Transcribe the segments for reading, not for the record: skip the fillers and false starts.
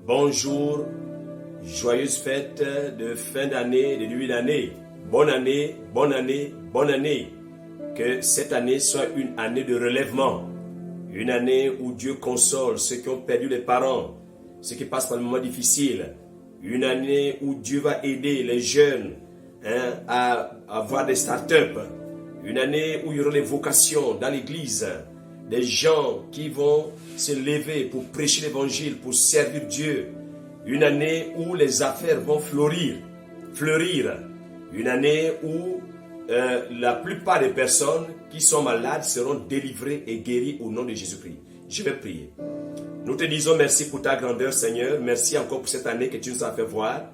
Bonjour, joyeuse fête de fin d'année, de début d'année. Bonne année, bonne année, bonne année. Que cette année soit une année de relèvement. Une année où Dieu console ceux qui ont perdu les parents, ceux qui passent par des moments difficiles. Une année où Dieu va aider les jeunes à avoir des start-up. Une année où il y aura les vocations dans l'église. Des gens qui vont se lever pour prêcher l'évangile, pour servir Dieu. Une année où les affaires vont fleurir. Une année où la plupart des personnes qui sont malades seront délivrées et guéries au nom de Jésus-Christ. Je vais prier. Nous te disons merci pour ta grandeur, Seigneur. Merci encore pour cette année que tu nous as fait voir.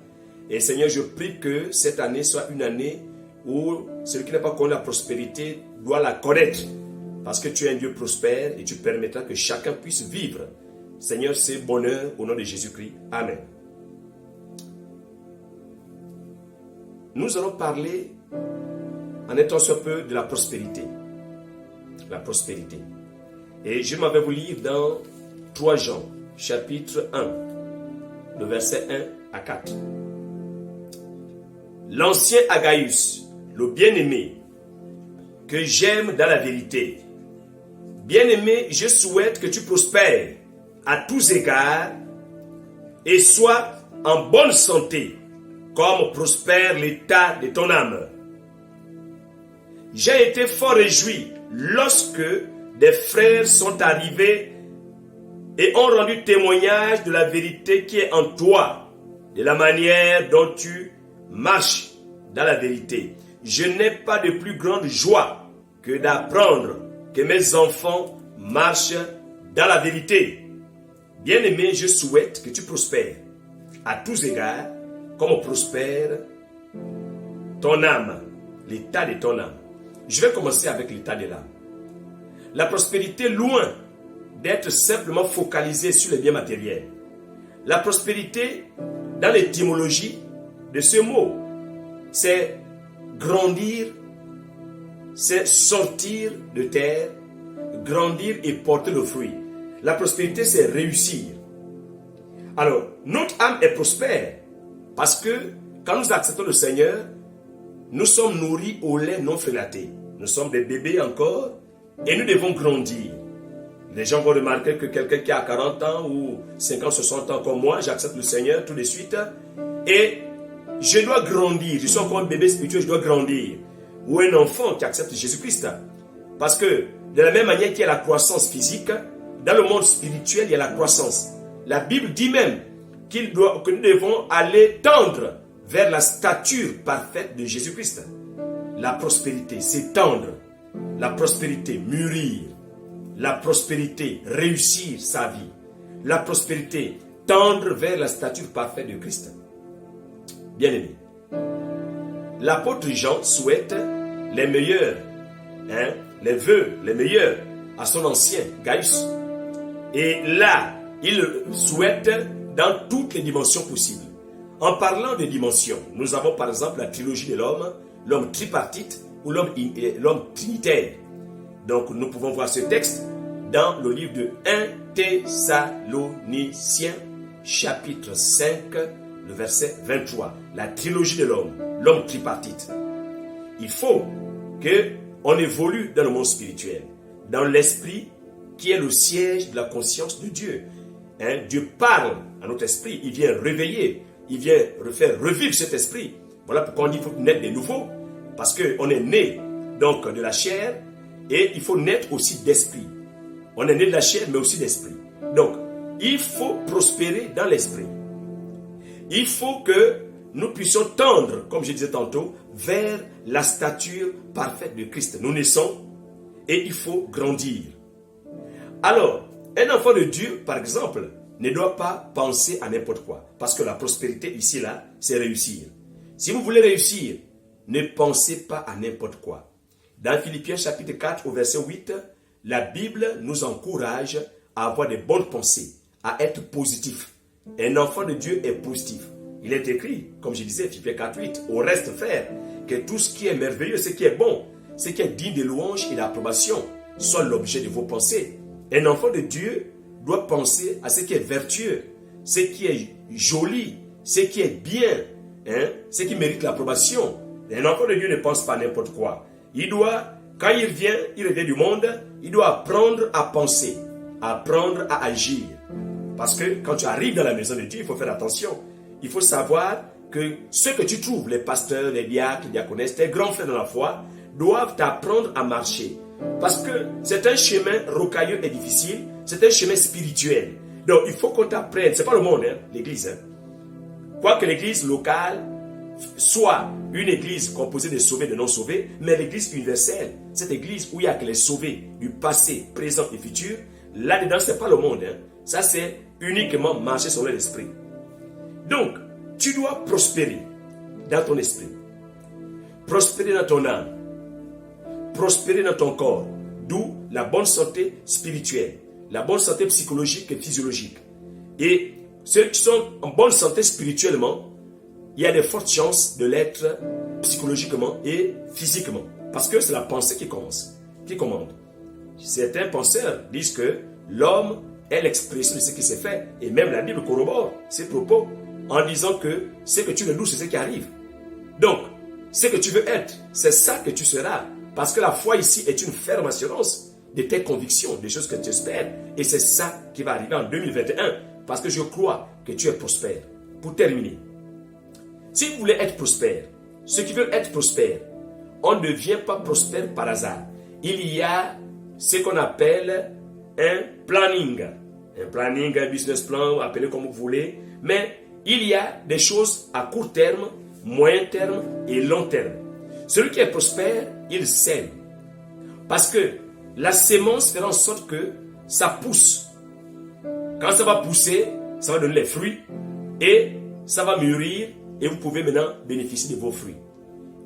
Et Seigneur, je prie que cette année soit une année où celui qui n'a pas connu la prospérité doit la connaître. Parce que tu es un Dieu prospère et tu permettras que chacun puisse vivre. Seigneur, c'est bonheur au nom de Jésus-Christ. Amen. Nous allons parler en étant un peu de la prospérité. La prospérité. Et je m'avais vous lire dans 3 Jean, chapitre 1, le verset 1 à 4. L'ancien Agaius, le bien-aimé, que j'aime dans la vérité. Bien-aimé, je souhaite que tu prospères à tous égards et sois en bonne santé, comme prospère l'état de ton âme. J'ai été fort réjoui lorsque des frères sont arrivés et ont rendu témoignage de la vérité qui est en toi, de la manière dont tu marches dans la vérité. Je n'ai pas de plus grande joie que d'apprendre que mes enfants marchent dans la vérité. Bien-aimé, je souhaite que tu prospères à tous égards, comme prospère ton âme, l'état de ton âme. Je vais commencer avec l'état de l'âme. La prospérité, loin d'être simplement focalisée sur les biens matériels. La prospérité, dans l'étymologie de ce mot, c'est grandir, c'est sortir de terre, grandir et porter le fruit. La prospérité, c'est réussir. Alors, notre âme est prospère parce que quand nous acceptons le Seigneur, nous sommes nourris au lait non frélaté. Nous sommes des bébés encore et nous devons grandir. Les gens vont remarquer que quelqu'un qui a 40 ans ou 50, 60 ans comme moi, j'accepte le Seigneur tout de suite et je dois grandir. Je suis encore un bébé spirituel, je dois grandir. Ou un enfant qui accepte Jésus-Christ. Parce que de la même manière qu'il y a la croissance physique, dans le monde spirituel, il y a la croissance. La Bible dit même que nous devons aller tendre vers la stature parfaite de Jésus-Christ. La prospérité, c'est tendre. La prospérité, mûrir. La prospérité, réussir sa vie. La prospérité, tendre vers la stature parfaite de Christ. Bien-aimé, l'apôtre Jean souhaite les meilleurs, les vœux, les meilleurs à son ancien Gaius. Et là, il souhaite dans toutes les dimensions possibles. En parlant de dimensions, nous avons par exemple la trilogie de l'homme, l'homme tripartite ou l'homme trinitaire. Donc nous pouvons voir ce texte dans le livre de 1 Thessaloniciens, chapitre 5, le verset 23. La trilogie de l'homme, l'homme tripartite. Il faut qu'on évolue dans le monde spirituel, dans l'esprit qui est le siège de la conscience de Dieu. Dieu parle à notre esprit, il vient réveiller, il vient faire revivre cet esprit. Voilà pourquoi on dit qu'il faut naître de nouveau, parce qu'on est né donc de la chair et il faut naître aussi d'esprit. On est né de la chair mais aussi d'esprit. Donc, il faut prospérer dans l'esprit. Il faut que nous puissions tendre, comme je disais tantôt, vers la stature parfaite de Christ. Nous naissons et il faut grandir. Alors, un enfant de Dieu, par exemple, ne doit pas penser à n'importe quoi. Parce que la prospérité ici, là, c'est réussir. Si vous voulez réussir, ne pensez pas à n'importe quoi. Dans Philippiens chapitre 4 au verset 8, la Bible nous encourage à avoir des bonnes pensées, à être positif. Un enfant de Dieu est positif. Il est écrit, comme je disais, Philippiens 4, 8, au reste, frère, que tout ce qui est merveilleux, ce qui est bon, ce qui est digne de louange et d'approbation, soit l'objet de vos pensées. Un enfant de Dieu doit penser à ce qui est vertueux, ce qui est joli, ce qui est bien, hein, ce qui mérite l'approbation. Un enfant de Dieu ne pense pas n'importe quoi. Il doit, quand il revient du monde, il doit apprendre à penser, apprendre à agir. Parce que quand tu arrives dans la maison de Dieu, il faut faire attention. Il faut savoir que ce que tu trouves, les pasteurs, les diacres, les diaconesses, tes grands frères dans la foi, doivent t'apprendre à marcher. Parce que c'est un chemin rocailleux et difficile, c'est un chemin spirituel. Donc il faut qu'on t'apprenne, c'est pas le monde, hein, l'église. Hein. Quoique l'église locale soit une église composée de sauvés et de non sauvés, mais l'église universelle, cette église où il y a que les sauvés du passé, présent et futur, là-dedans c'est pas le monde. Hein. Ça c'est uniquement marcher sur l'esprit. Donc, tu dois prospérer dans ton esprit, prospérer dans ton âme, prospérer dans ton corps, d'où la bonne santé spirituelle, la bonne santé psychologique et physiologique. Et ceux qui sont en bonne santé spirituellement, il y a de fortes chances de l'être psychologiquement et physiquement. Parce que c'est la pensée qui commande. Certains penseurs disent que l'homme est l'expression de ce qui s'est fait. Et même la Bible corrobore ces propos en disant que ce que tu veux, c'est ce qui arrive. Donc, ce que tu veux être, c'est ça que tu seras. Parce que la foi ici est une ferme assurance de tes convictions, des choses que tu espères. Et c'est ça qui va arriver en 2021. Parce que je crois que tu es prospère. Pour terminer, si vous voulez être prospère, ceux qui veulent être prospères, on ne devient pas prospère par hasard. Il y a ce qu'on appelle un planning. Un planning, un business plan, appelez comme vous voulez. Mais il y a des choses à court terme, moyen terme et long terme. Celui qui est prospère, il sème. Parce que la sémence fera en sorte que ça pousse. Quand ça va pousser, ça va donner les fruits et ça va mûrir et vous pouvez maintenant bénéficier de vos fruits.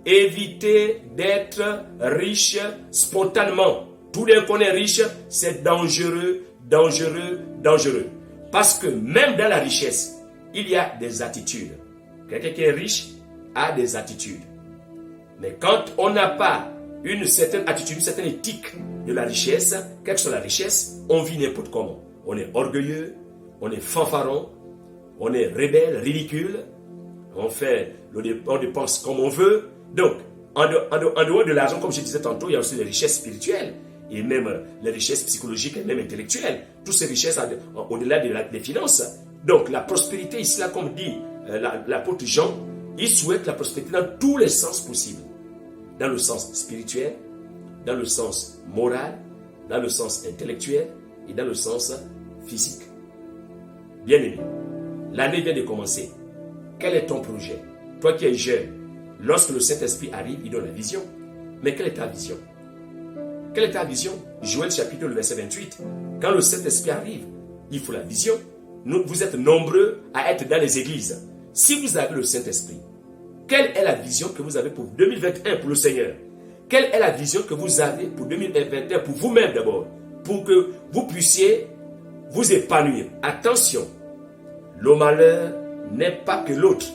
Évitez d'être riche spontanément. Tout d'un coup on est riche, c'est dangereux, dangereux, dangereux. Parce que même dans la richesse, il y a des attitudes. Quelqu'un qui est riche a des attitudes. Mais quand on n'a pas une certaine attitude, une certaine éthique de la richesse, quelle que soit la richesse, on vit n'importe comment. On est orgueilleux, on est fanfaron, on est rebelle, ridicule, on dépense comme on veut. Donc, en dehors de l'argent, comme je disais tantôt, il y a aussi les richesses spirituelles et même les richesses psychologiques et même intellectuelles. Toutes ces richesses au-delà des finances. Donc, la prospérité ici, là, comme dit l'apôtre Jean, il souhaite la prospérité dans tous les sens possibles. Dans le sens spirituel, dans le sens moral, dans le sens intellectuel et dans le sens physique. Bien-aimé, l'année vient de commencer. Quel est ton projet? Toi qui es jeune, lorsque le Saint-Esprit arrive, il donne la vision. Mais quelle est ta vision? Quelle est ta vision? Joël chapitre 2, verset 28. Quand le Saint-Esprit arrive, il faut la vision. Vous êtes nombreux à être dans les églises. Si vous avez le Saint-Esprit, quelle est la vision que vous avez pour 2021 pour le Seigneur? Quelle est la vision que vous avez pour 2021 pour vous-même d'abord? Pour que vous puissiez vous épanouir. Attention, le malheur n'est pas que l'autre.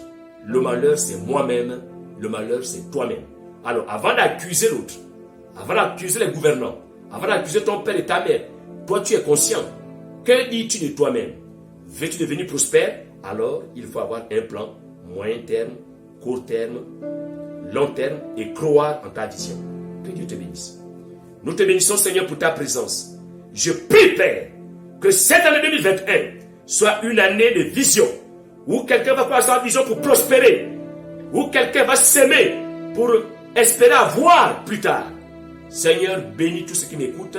Le malheur, c'est moi-même. Le malheur, c'est toi-même. Alors, avant d'accuser l'autre, avant d'accuser les gouvernants, avant d'accuser ton père et ta mère, toi, tu es conscient. Que dis-tu de toi-même? Veux-tu devenir prospère? Alors, il faut avoir un plan moyen terme, court terme, long terme et croire en ta vision. Que Dieu te bénisse. Nous te bénissons, Seigneur, pour ta présence. Je prie, Père, que cette année 2021 soit une année de vision, où quelqu'un va avoir sa vision pour prospérer, où quelqu'un va s'aimer pour espérer avoir plus tard. Seigneur, bénis tous ceux qui m'écoutent,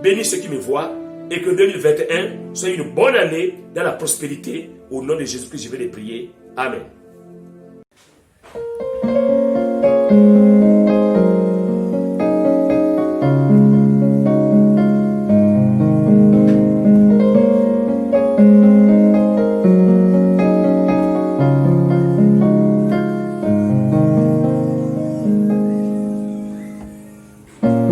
bénis ceux qui me voient, et que 2021 soit une bonne année dans la prospérité. Au nom de Jésus-Christ, je vais les prier. Amen.